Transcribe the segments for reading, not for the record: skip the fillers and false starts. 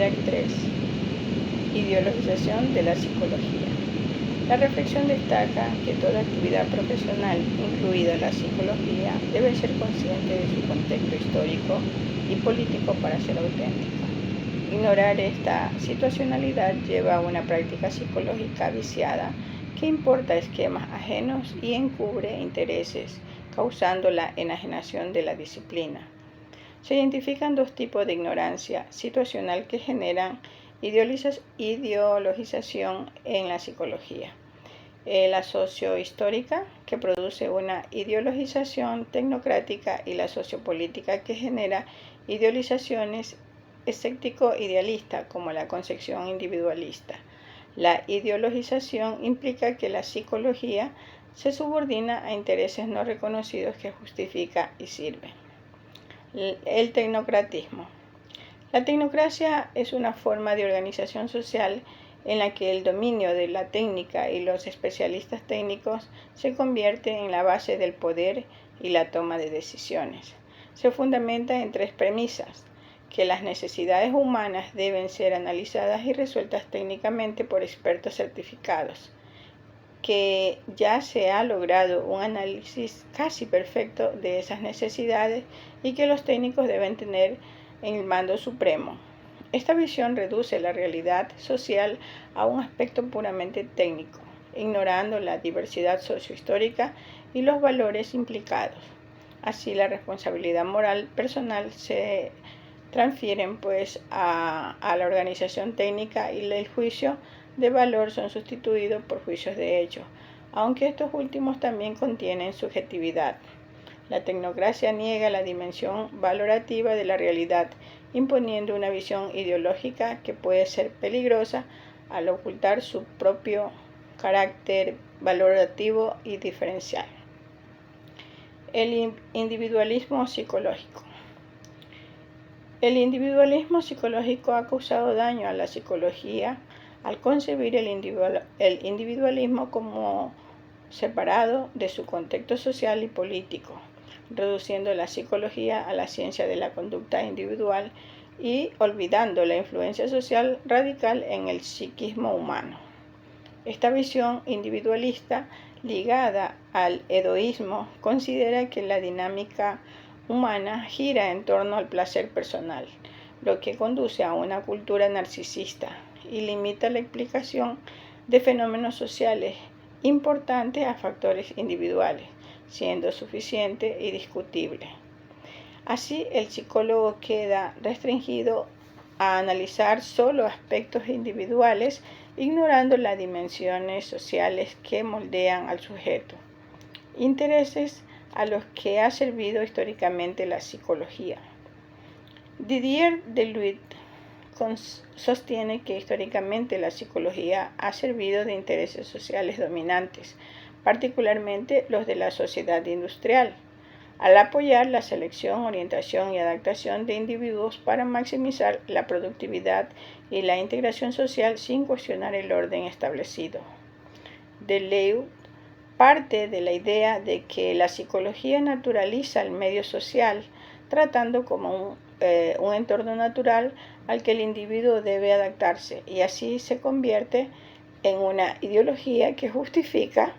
Actividad 3. Ideologización de la psicología. La reflexión destaca que toda actividad profesional, incluida la psicología, debe ser consciente de su contexto histórico y político para ser auténtica. Ignorar esta situacionalidad lleva a una práctica psicológica viciada que importa esquemas ajenos y encubre intereses, causando la enajenación de la disciplina. Se identifican dos tipos de ignorancia situacional que generan ideologización en la psicología. La sociohistórica, que produce una ideologización tecnocrática, y la sociopolítica, que genera idealizaciones escéptico-idealista, como la concepción individualista. La ideologización implica que la psicología se subordina a intereses no reconocidos que justifica y sirve. El tecnocratismo. La tecnocracia es una forma de organización social en la que el dominio de la técnica y los especialistas técnicos se convierte en la base del poder y la toma de decisiones. Se fundamenta en tres premisas: que las necesidades humanas deben ser analizadas y resueltas técnicamente por expertos certificados, que ya se ha logrado un análisis casi perfecto de esas necesidades y que los técnicos deben tener en el mando supremo. Esta visión reduce la realidad social a un aspecto puramente técnico, ignorando la diversidad sociohistórica y los valores implicados. Así, la responsabilidad moral personal se transfieren a la organización técnica y el juicio de valor son sustituidos por juicios de hecho, aunque estos últimos también contienen subjetividad. La tecnocracia niega la dimensión valorativa de la realidad, imponiendo una visión ideológica que puede ser peligrosa al ocultar su propio carácter valorativo y diferencial. El individualismo psicológico. El individualismo psicológico ha causado daño a la psicología al concebir el individualismo como separado de su contexto social y político, reduciendo la psicología a la ciencia de la conducta individual y olvidando la influencia social radical en el psiquismo humano. Esta visión individualista, ligada al hedonismo, considera que la dinámica humana gira en torno al placer personal, lo que conduce a una cultura narcisista y limita la explicación de fenómenos sociales importantes a factores individuales, siendo suficiente y discutible. Así, el psicólogo queda restringido a analizar solo aspectos individuales, ignorando las dimensiones sociales que moldean al sujeto, intereses a los que ha servido históricamente la psicología. Didier Deleuze sostiene que históricamente la psicología ha servido de intereses sociales dominantes, particularmente los de la sociedad industrial, al apoyar la selección, orientación y adaptación de individuos para maximizar la productividad y la integración social sin cuestionar el orden establecido. Deleuze parte de la idea de que la psicología naturaliza el medio social, tratando como un entorno natural al que el individuo debe adaptarse, y así se convierte en una ideología que justifica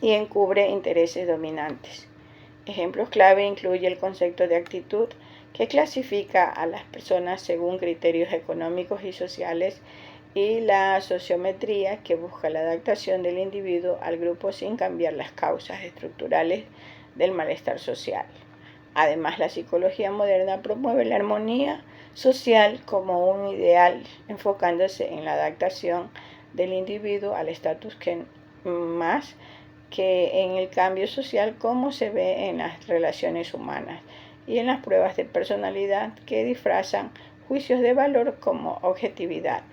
y encubre intereses dominantes. Ejemplos clave incluye el concepto de actitud, que clasifica a las personas según criterios económicos y sociales, y la sociometría, que busca la adaptación del individuo al grupo sin cambiar las causas estructurales del malestar social. Además, la psicología moderna promueve la armonía social como un ideal, enfocándose en la adaptación del individuo al estatus más que en el cambio social, como se ve en las relaciones humanas y en las pruebas de personalidad que disfrazan juicios de valor como objetividad.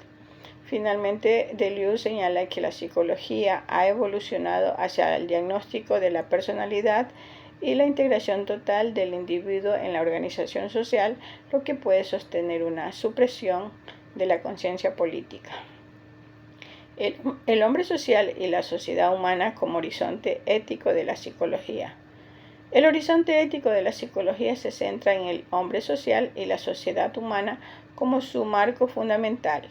Finalmente, Deleuze señala que la psicología ha evolucionado hacia el diagnóstico de la personalidad y la integración total del individuo en la organización social, lo que puede sostener una supresión de la conciencia política. El hombre social y la sociedad humana como horizonte ético de la psicología. El horizonte ético de la psicología se centra en el hombre social y la sociedad humana como su marco fundamental.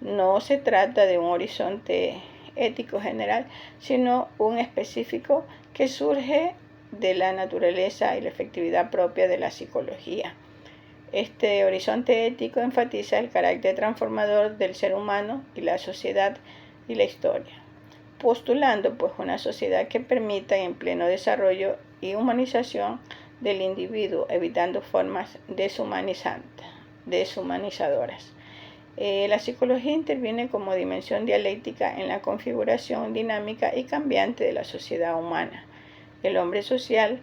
No se trata de un horizonte ético general, sino un específico que surge de la naturaleza y la efectividad propia de la psicología. Este horizonte ético enfatiza el carácter transformador del ser humano y la sociedad y la historia, postulando pues una sociedad que permita en pleno desarrollo y humanización del individuo, evitando formas deshumanizadoras. La psicología interviene como dimensión dialéctica en la configuración dinámica y cambiante de la sociedad humana. El hombre social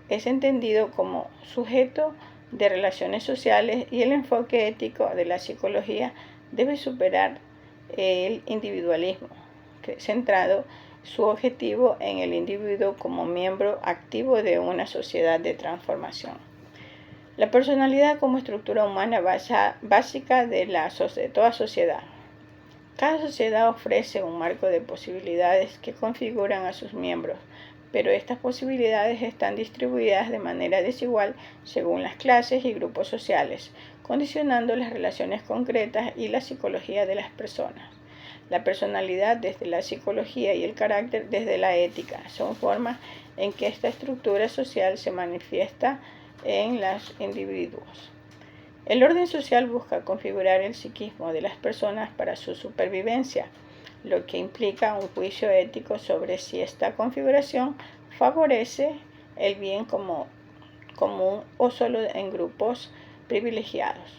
es entendido como sujeto de relaciones sociales y el enfoque ético de la psicología debe superar el individualismo, centrado su objetivo en el individuo como miembro activo de una sociedad de transformación. La personalidad como estructura humana básica de toda sociedad. Cada sociedad ofrece un marco de posibilidades que configuran a sus miembros, pero estas posibilidades están distribuidas de manera desigual según las clases y grupos sociales, condicionando las relaciones concretas y la psicología de las personas. La personalidad desde la psicología y el carácter desde la ética son formas en que esta estructura social se manifiesta en los individuos. El orden social busca configurar el psiquismo de las personas para su supervivencia, lo que implica un juicio ético sobre si esta configuración favorece el bien común o solo en grupos privilegiados.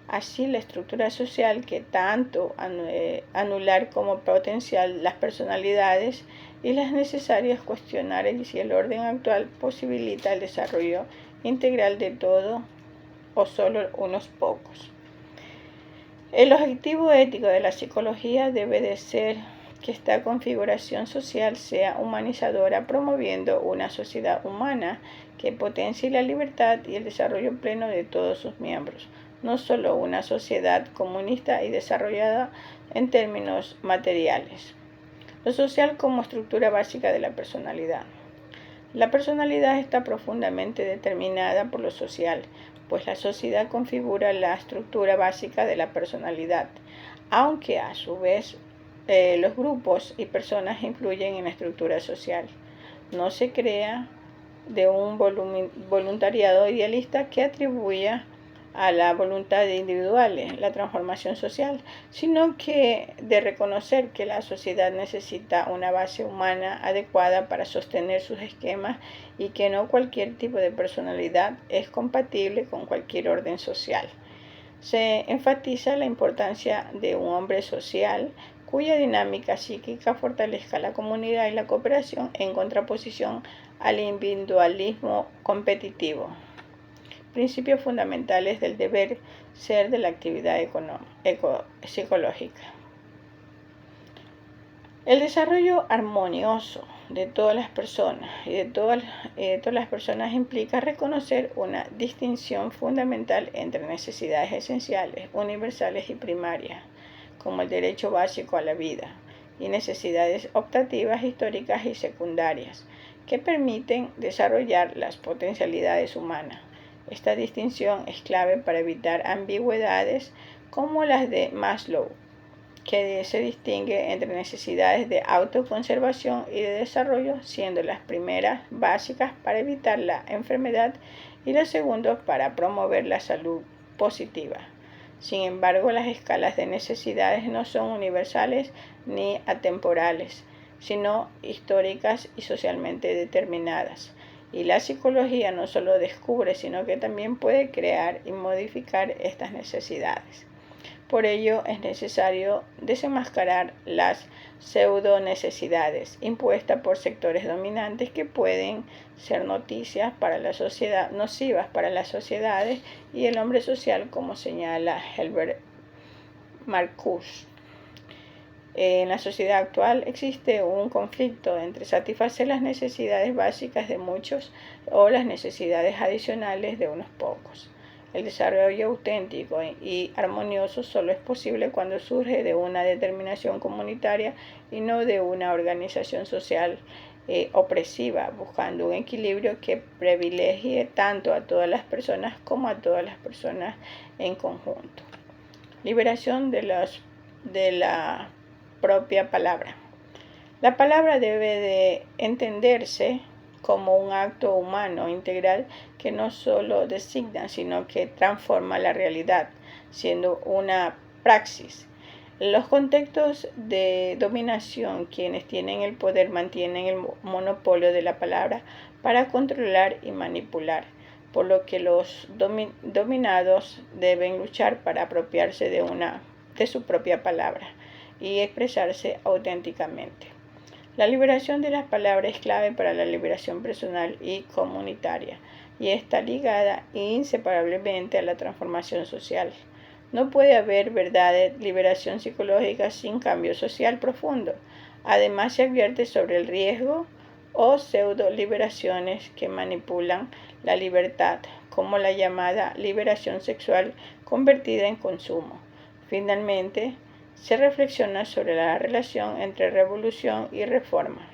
Así, la estructura social que tanto anular como potencial las personalidades y las necesarias cuestionar si el orden actual posibilita el desarrollo integral de todo o solo unos pocos. El objetivo ético de la psicología debe de ser que esta configuración social sea humanizadora, promoviendo una sociedad humana que potencie la libertad y el desarrollo pleno de todos sus miembros, no solo una sociedad comunista y desarrollada en términos materiales. Lo social como estructura básica de la personalidad. La personalidad está profundamente determinada por lo social, pues la sociedad configura la estructura básica de la personalidad, aunque a su vez los grupos y personas influyen en la estructura social. No se crea de un voluntariado idealista que atribuya a la voluntad de individuales la transformación social, sino que de reconocer que la sociedad necesita una base humana adecuada para sostener sus esquemas y que no cualquier tipo de personalidad es compatible con cualquier orden social. Se enfatiza la importancia de un hombre social cuya dinámica psíquica fortalezca la comunidad y la cooperación en contraposición al individualismo competitivo. Principios fundamentales del deber ser de la actividad psicológica. El desarrollo armonioso de todas las personas y de todas las personas implica reconocer una distinción fundamental entre necesidades esenciales, universales y primarias, como el derecho básico a la vida, y necesidades optativas, históricas y secundarias, que permiten desarrollar las potencialidades humanas. Esta distinción es clave para evitar ambigüedades como las de Maslow, que se distingue entre necesidades de autoconservación y de desarrollo, siendo las primeras básicas para evitar la enfermedad y las segundas para promover la salud positiva. Sin embargo, las escalas de necesidades no son universales ni atemporales, sino históricas y socialmente determinadas. Y la psicología no solo descubre, sino que también puede crear y modificar estas necesidades. Por ello, es necesario desenmascarar las pseudonecesidades impuestas por sectores dominantes que pueden ser nocivas para las sociedades y el hombre social, como señala Herbert Marcuse. En la sociedad actual existe un conflicto entre satisfacer las necesidades básicas de muchos o las necesidades adicionales de unos pocos. El desarrollo auténtico y armonioso solo es posible cuando surge de una determinación comunitaria y no de una organización social opresiva, buscando un equilibrio que privilegie tanto a todas las personas como a todas las personas en conjunto. Liberación de la propia palabra. La palabra debe de entenderse como un acto humano integral que no solo designa, sino que transforma la realidad, siendo una praxis. Los contextos de dominación, quienes tienen el poder mantienen el monopolio de la palabra para controlar y manipular, por lo que los dominados deben luchar para apropiarse de su propia palabra y expresarse auténticamente. La liberación de las palabras es clave para la liberación personal y comunitaria y está ligada inseparablemente a la transformación social. No puede haber verdadera liberación psicológica sin cambio social profundo. Además, se advierte sobre el riesgo o pseudo-liberaciones que manipulan la libertad, como la llamada liberación sexual convertida en consumo. Finalmente, se reflexiona sobre la relación entre revolución y reforma,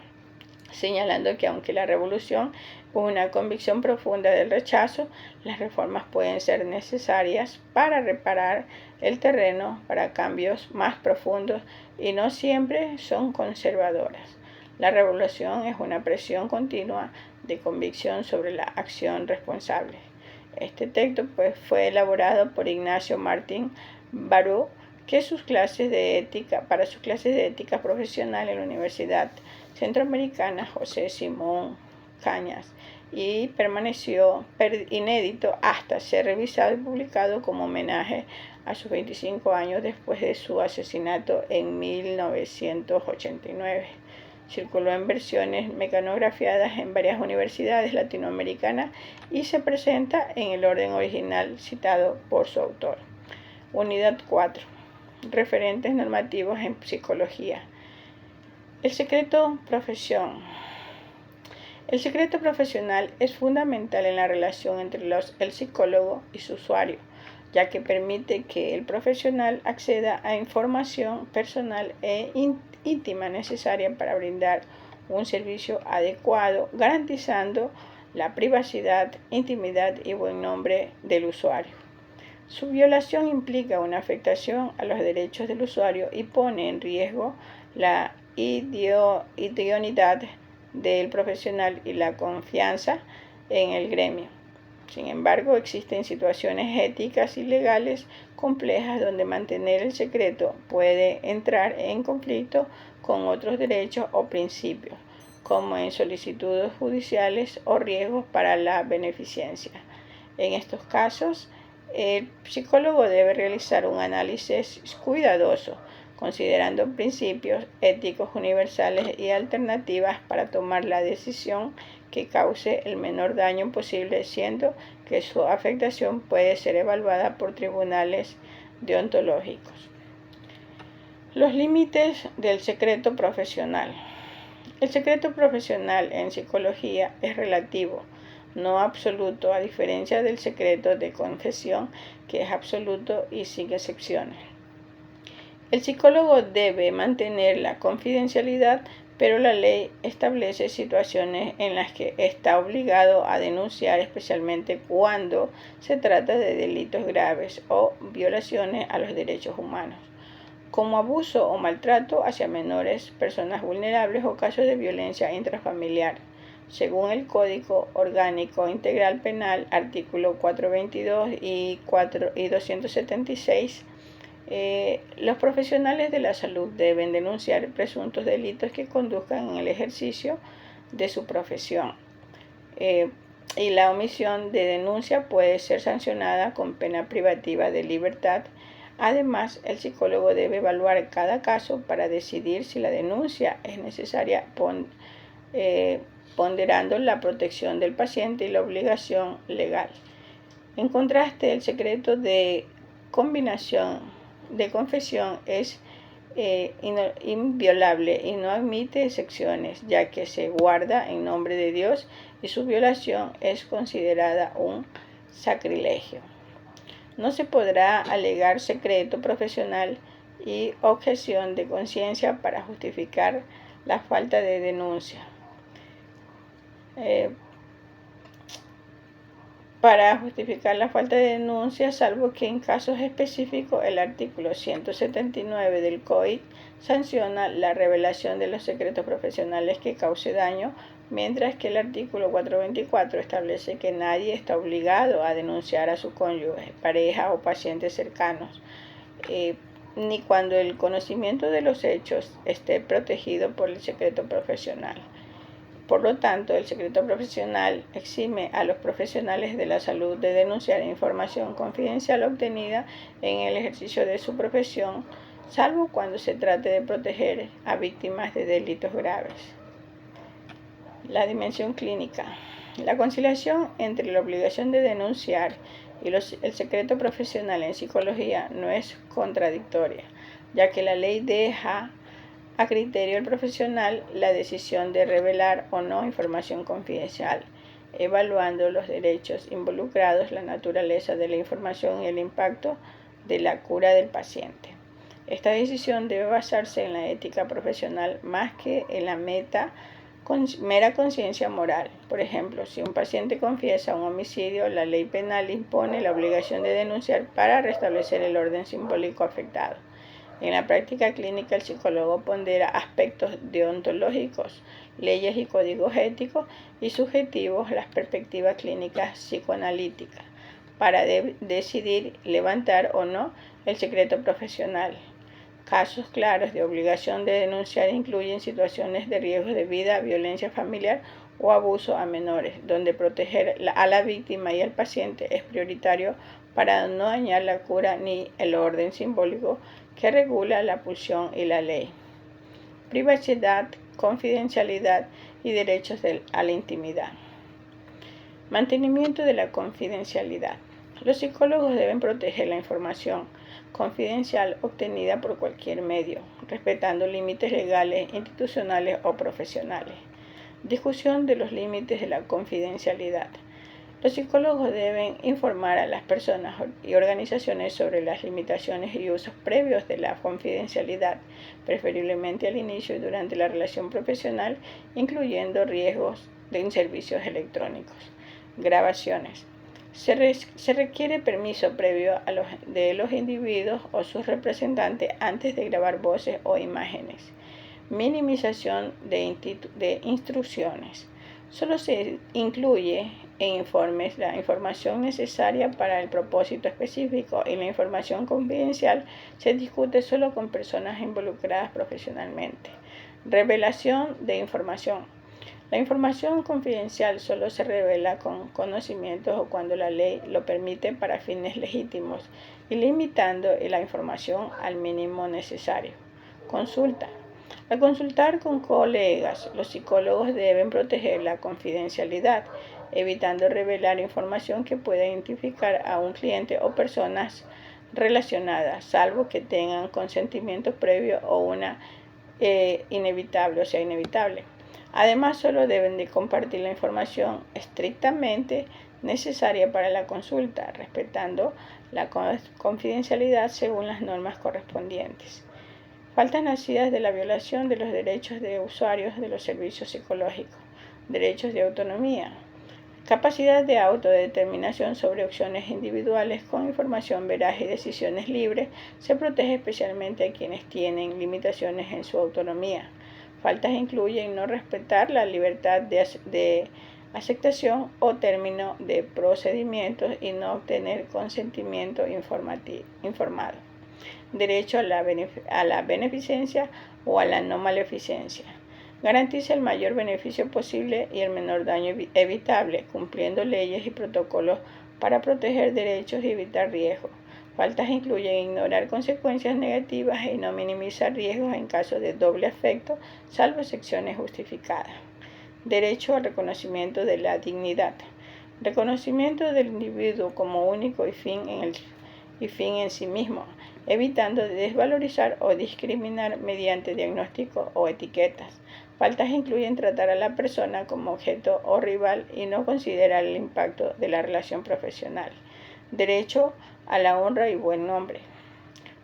señalando que aunque la revolución es una convicción profunda del rechazo, las reformas pueden ser necesarias para reparar el terreno para cambios más profundos y no siempre son conservadoras. La revolución es una presión continua de convicción sobre la acción responsable. Este texto fue elaborado por Ignacio Martín Baró, para sus clases de ética profesional en la Universidad Centroamericana José Simón Cañas y permaneció inédito hasta ser revisado y publicado como homenaje a sus 25 años después de su asesinato en 1989. Circuló en versiones mecanografiadas en varias universidades latinoamericanas y se presenta en el orden original citado por su autor. Unidad 4. Referentes normativos en psicología. El secreto profesión. El secreto profesional es fundamental en la relación entre el psicólogo y su usuario, ya que permite que el profesional acceda a información personal e íntima necesaria para brindar un servicio adecuado, garantizando la privacidad, intimidad y buen nombre del usuario. Su violación implica una afectación a los derechos del usuario y pone en riesgo la idoneidad del profesional y la confianza en el gremio. Sin embargo, existen situaciones éticas y legales complejas donde mantener el secreto puede entrar en conflicto con otros derechos o principios, como en solicitudes judiciales o riesgos para la beneficencia. En estos casos, el psicólogo debe realizar un análisis cuidadoso, considerando principios éticos universales y alternativas para tomar la decisión que cause el menor daño posible, siendo que su afectación puede ser evaluada por tribunales deontológicos. Los límites del secreto profesional. El secreto profesional en psicología es relativo, no absoluto, a diferencia del secreto de confesión, que es absoluto y sin excepciones. El psicólogo debe mantener la confidencialidad, pero la ley establece situaciones en las que está obligado a denunciar, especialmente cuando se trata de delitos graves o violaciones a los derechos humanos, como abuso o maltrato hacia menores, personas vulnerables o casos de violencia intrafamiliar. Según el Código Orgánico Integral Penal, artículo 422 y 276, los profesionales de la salud deben denunciar presuntos delitos que conduzcan en el ejercicio de su profesión. Y la omisión de denuncia puede ser sancionada con pena privativa de libertad. Además, el psicólogo debe evaluar cada caso para decidir si la denuncia es necesaria, ponderando la protección del paciente y la obligación legal. En contraste, el secreto de confesión es inviolable y no admite excepciones, ya que se guarda en nombre de Dios y su violación es considerada un sacrilegio. No se podrá alegar secreto profesional y objeción de conciencia para justificar la falta de denuncia. para justificar la falta de denuncia, salvo que en casos específicos el artículo 179 del COIT sanciona la revelación de los secretos profesionales que cause daño, mientras que el artículo 424 establece que nadie está obligado a denunciar a su cónyuge, pareja o pacientes cercanos, ni cuando el conocimiento de los hechos esté protegido por el secreto profesional. Por lo tanto, el secreto profesional exime a los profesionales de la salud de denunciar información confidencial obtenida en el ejercicio de su profesión, salvo cuando se trate de proteger a víctimas de delitos graves. La dimensión clínica. La conciliación entre la obligación de denunciar y el secreto profesional en psicología no es contradictoria, ya que la ley deja a criterio del profesional la decisión de revelar o no información confidencial, evaluando los derechos involucrados, la naturaleza de la información y el impacto de la cura del paciente. Esta decisión debe basarse en la ética profesional más que en la mera conciencia moral. Por ejemplo, si un paciente confiesa un homicidio, la ley penal impone la obligación de denunciar para restablecer el orden simbólico afectado. En la práctica clínica, el psicólogo pondera aspectos deontológicos, leyes y códigos éticos y subjetivos, las perspectivas clínicas psicoanalíticas, para decidir levantar o no el secreto profesional. Casos claros de obligación de denunciar incluyen situaciones de riesgo de vida, violencia familiar o abuso a menores, donde proteger a la víctima y al paciente es prioritario para no dañar la cura ni el orden simbólico que regula la pulsión y la ley. Privacidad, confidencialidad y derechos a la intimidad. Mantenimiento de la confidencialidad. Los psicólogos deben proteger la información confidencial obtenida por cualquier medio, respetando límites legales, institucionales o profesionales. Discusión de los límites de la confidencialidad. Los psicólogos deben informar a las personas y organizaciones sobre las limitaciones y usos previos de la confidencialidad, preferiblemente al inicio y durante la relación profesional, incluyendo riesgos de servicios electrónicos. Grabaciones. Se requiere permiso previo de los individuos o sus representantes antes de grabar voces o imágenes. Minimización de instrucciones. Solo se incluye en informes la información necesaria para el propósito específico y la información confidencial se discute solo con personas involucradas profesionalmente. Revelación de información. La información confidencial solo se revela con conocimientos o cuando la ley lo permite para fines legítimos y limitando la información al mínimo necesario. Consulta. Al consultar con colegas, los psicólogos deben proteger la confidencialidad, evitando revelar información que pueda identificar a un cliente o personas relacionadas, salvo que tengan consentimiento previo o una inevitable. Además, solo deben de compartir la información estrictamente necesaria para la consulta, respetando la confidencialidad según las normas correspondientes. Faltas nacidas de la violación de los derechos de usuarios de los servicios psicológicos. Derechos de autonomía. Capacidad de autodeterminación sobre opciones individuales con información veraz y decisiones libres. Se protege especialmente a quienes tienen limitaciones en su autonomía. Faltas incluyen no respetar la libertad de aceptación o término de procedimientos y no obtener consentimiento informado. Derecho a la beneficencia o a la no maleficencia. Garantiza el mayor beneficio posible y el menor daño evitable, cumpliendo leyes y protocolos para proteger derechos y evitar riesgos. Faltas incluyen ignorar consecuencias negativas y no minimizar riesgos en caso de doble efecto, salvo excepciones justificadas. Derecho al reconocimiento de la dignidad. Reconocimiento del individuo como único y fin en sí mismo, evitando desvalorizar o discriminar mediante diagnósticos o etiquetas. Faltas incluyen tratar a la persona como objeto o rival y no considerar el impacto de la relación profesional. Derecho a la honra y buen nombre.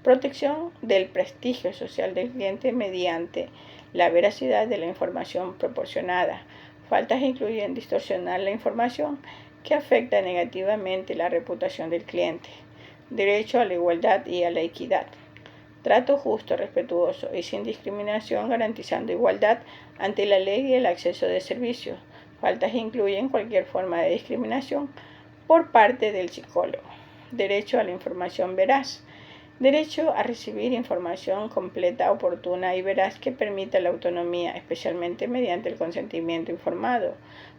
Protección del prestigio social del cliente mediante la veracidad de la información proporcionada. Faltas incluyen distorsionar la información que afecta negativamente la reputación del cliente, derecho a la igualdad y a la equidad, trato justo, respetuoso y sin discriminación garantizando igualdad ante la ley y el acceso de servicios. Faltas incluyen cualquier forma de discriminación por parte del psicólogo. Derecho a la información veraz. Derecho a recibir información completa, oportuna y veraz que permita la autonomía, especialmente mediante el consentimiento informado.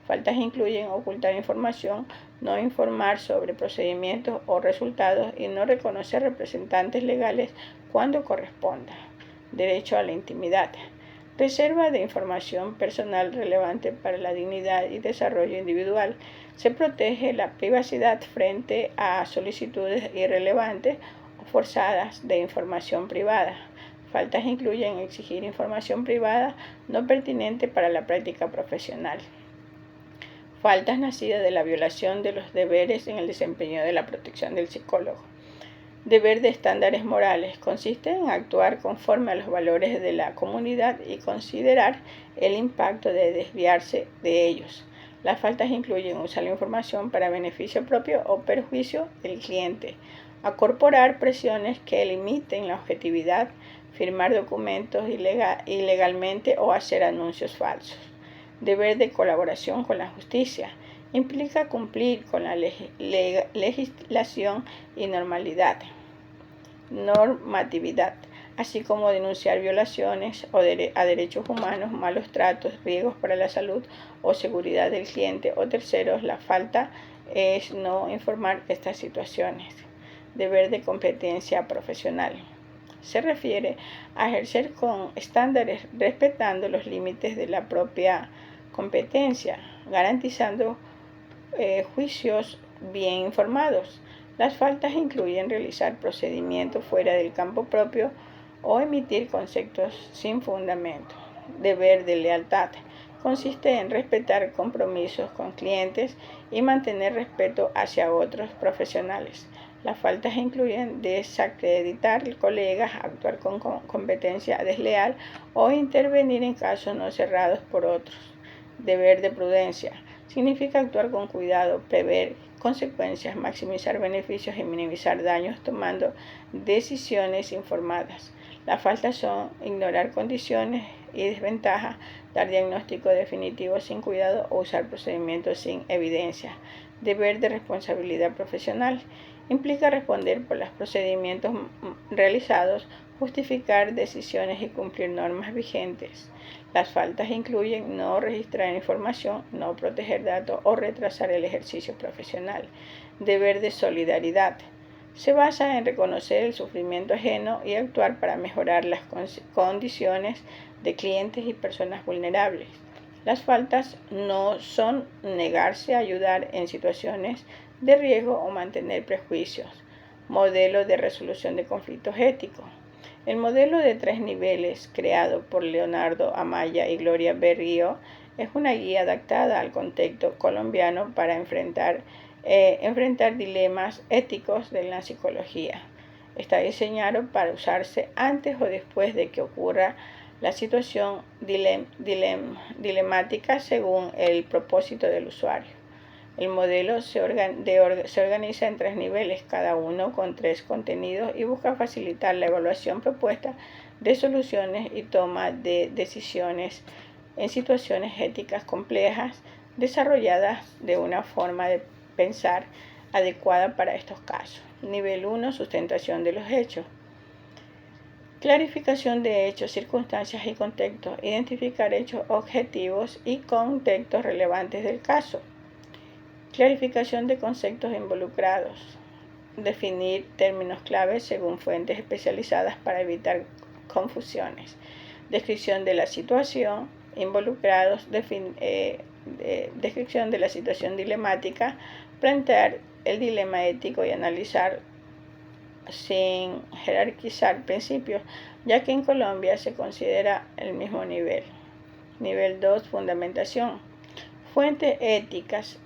Faltas incluyen ocultar información, no informar sobre procedimientos o resultados y no reconocer representantes legales cuando corresponda. Derecho a la intimidad. Reserva de información personal relevante para la dignidad y desarrollo individual. Se protege la privacidad frente a solicitudes irrelevantes o forzadas de información privada. Faltas incluyen exigir información privada no pertinente para la práctica profesional. Faltas nacidas de la violación de los deberes en el desempeño de la protección del psicólogo. Deber de estándares morales consiste en actuar conforme a los valores de la comunidad y considerar el impacto de desviarse de ellos. Las faltas incluyen usar la información para beneficio propio o perjuicio del cliente, acorporar presiones que limiten la objetividad, firmar documentos ilegalmente o hacer anuncios falsos. Deber de colaboración con la justicia implica cumplir con la legislación y normatividad, así como denunciar violaciones a derechos humanos, malos tratos, riesgos para la salud o seguridad del cliente o terceros. La falta es no informar estas situaciones. Deber de competencia profesional. Se refiere a ejercer con estándares respetando los límites de la propia competencia, garantizando juicios bien informados. Las faltas incluyen realizar procedimientos fuera del campo propio o emitir conceptos sin fundamento. Deber de lealtad consiste en respetar compromisos con clientes y mantener respeto hacia otros profesionales. Las faltas incluyen desacreditar colegas, actuar con competencia desleal o intervenir en casos no cerrados por otros. Deber de prudencia significa actuar con cuidado, prever consecuencias, maximizar beneficios y minimizar daños tomando decisiones informadas. Las faltas son ignorar condiciones y desventajas, dar diagnóstico definitivo sin cuidado o usar procedimientos sin evidencia. Deber de responsabilidad profesional implica responder por los procedimientos realizados, justificar decisiones y cumplir normas vigentes. Las faltas incluyen no registrar información, no proteger datos o retrasar el ejercicio profesional. Deber de solidaridad. Se basa en reconocer el sufrimiento ajeno y actuar para mejorar las condiciones de clientes y personas vulnerables. Las faltas no son negarse a ayudar en situaciones de riesgo o mantener prejuicios. Modelo de resolución de conflictos éticos. El modelo de 3 niveles creado por Leonardo Amaya y Gloria Berrío es una guía adaptada al contexto colombiano para enfrentar dilemas éticos de la psicología. Está diseñado para usarse antes o después de que ocurra la situación dilemática según el propósito del usuario. El modelo se organiza en 3 niveles, cada uno con 3 contenidos y busca facilitar la evaluación propuesta de soluciones y toma de decisiones en situaciones éticas complejas desarrolladas de una forma de pensar adecuada para estos casos. Nivel 1, sustentación de los hechos. Clarificación de hechos, circunstancias y contextos. Identificar hechos objetivos y contextos relevantes del caso. Clarificación de conceptos involucrados. Definir términos claves según fuentes especializadas para evitar confusiones. Descripción de la situación involucrados. Descripción de la situación dilemática. Plantear el dilema ético y analizar sin jerarquizar principios, ya que en Colombia se considera el mismo nivel. Nivel 2, fundamentación. Fuentes éticas.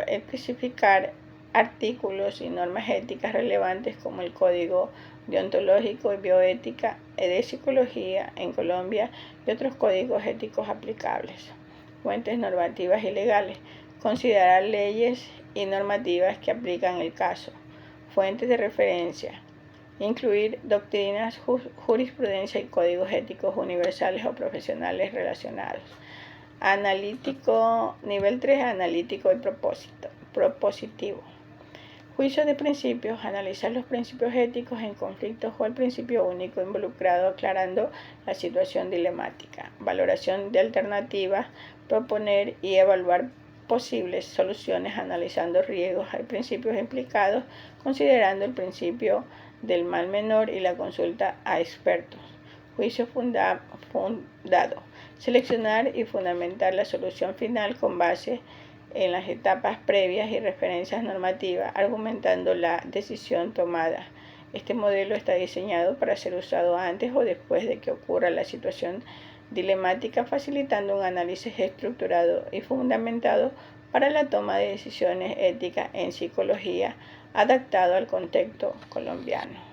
Especificar artículos y normas éticas relevantes como el Código Deontológico y Bioética de Psicología en Colombia y otros códigos éticos aplicables. fuentes normativas y legales, considerar leyes y normativas que aplican el caso, fuentes de referencia, incluir doctrinas, jurisprudencia y códigos éticos universales o profesionales relacionados. Analítico, nivel 3, analítico y propositivo. Juicio de principios, analizar los principios éticos en conflictos o el principio único involucrado, aclarando la situación dilemática. Valoración de alternativas, proponer y evaluar posibles soluciones, analizando riesgos. Hay principios implicados, considerando el principio del mal menor y la consulta a expertos. Juicio fundado. Seleccionar y fundamentar la solución final con base en las etapas previas y referencias normativas, argumentando la decisión tomada. Este modelo está diseñado para ser usado antes o después de que ocurra la situación dilemática, facilitando un análisis estructurado y fundamentado para la toma de decisiones éticas en psicología, adaptado al contexto colombiano.